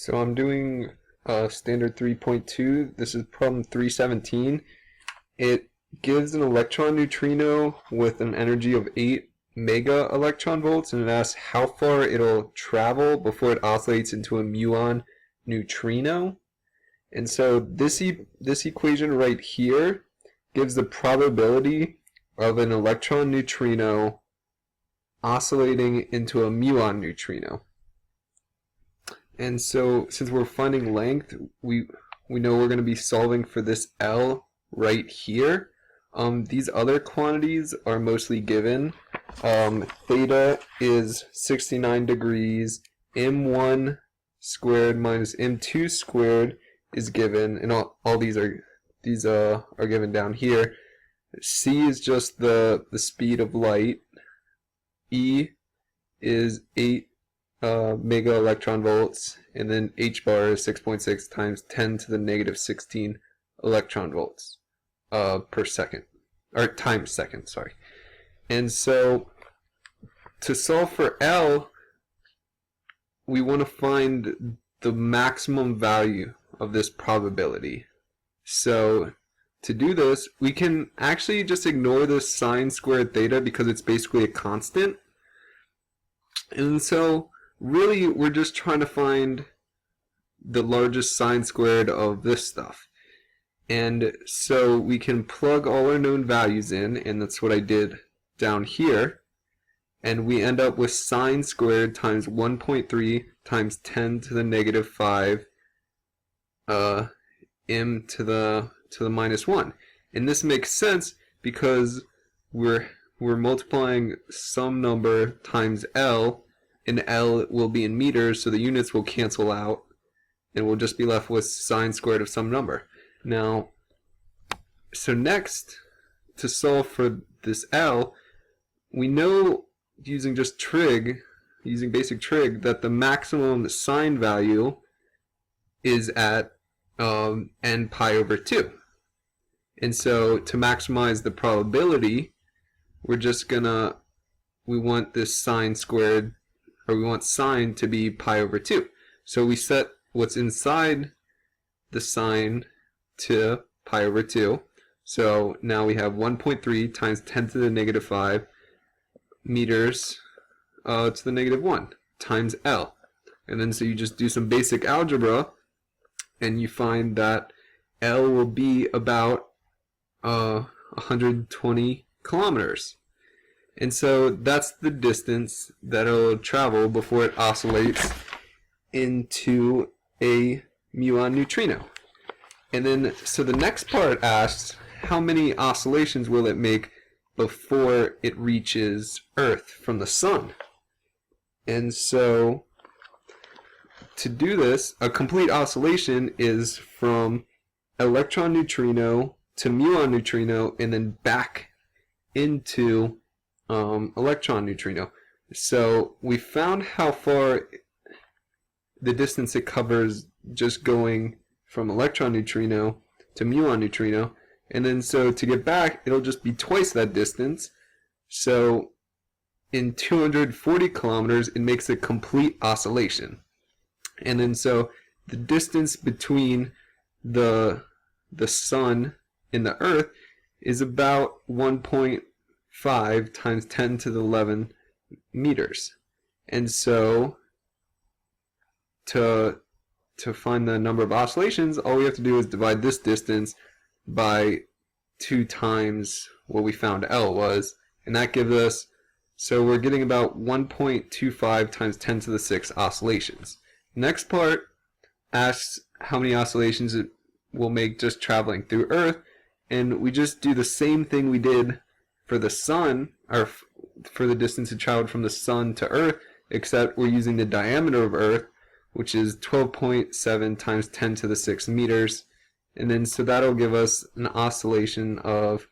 So I'm doing standard 3.2. This is problem 317. It gives an electron neutrino with an energy of 8 mega electron volts, and it asks how far it'll travel before it oscillates into a muon neutrino. And so this equation right here gives the probability of an electron neutrino oscillating into a muon neutrino. And so since we're finding length, we know we're going to be solving for this L right here. These other quantities are mostly given. Theta is 69 degrees, m1 squared minus m2 squared is given, and all these are given down here. C is just the speed of light. E is 8 mega electron volts, and then h bar is 6.6 times 10 to the negative 16 electron volts per second, or times second, sorry. And so to solve for L, we want to find the maximum value of this probability. So to do this, we can actually just ignore this sine squared theta because it's basically a constant. And so really we're just trying to find the largest sine squared of this stuff. And so we can plug all our known values in, and that's what I did down here. And we end up with sine squared times 1.3 times 10 to the negative 5 m to the minus 1. And this makes sense because we're multiplying some number times L, and L will be in meters, so the units will cancel out, and we'll just be left with sine squared of some number. Now, so next, to solve for this L, we know using just trig, using basic trig, that the maximum sine value is at n pi over 2. And so to maximize the probability, we're just gonna, we want this sine squared, or we want sine to be pi over 2. So we set what's inside the sine to pi over 2. So now we have 1.3 times 10 to the negative 5 meters to the negative 1 times L. And then so you just do some basic algebra, and you find that L will be about 120 kilometers. And so that's the distance that it'll travel before it oscillates into a muon neutrino. And then, so the next part asks, how many oscillations will it make before it reaches Earth from the sun? And so, to do this, a complete oscillation is from electron neutrino to muon neutrino, and then back into electron neutrino. So we found how far the distance it covers just going from electron neutrino to muon neutrino, and then so to get back it'll just be twice that distance. So in 240 kilometers it makes a complete oscillation. And then so the distance between the sun and the Earth is about 1.5 times 10 to the 11 meters. And so to find the number of oscillations, all we have to do is divide this distance by 2 times what we found L was, and that gives us, so we're getting about 1.25 times 10 to the 6 oscillations. Next part asks how many oscillations it will make just traveling through Earth, and we just do the same thing we did for the sun, or for the distance it traveled from the sun to Earth, except we're using the diameter of Earth, which is 12.7 times 10 to the 6 meters. And then so that'll give us an oscillation of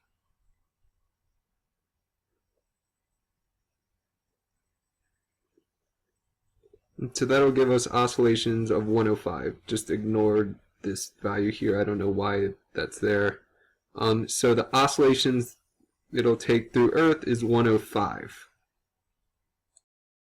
oscillations of 105. Just ignore this value here. I don't know why that's there. So the oscillations it'll take through Earth is 105.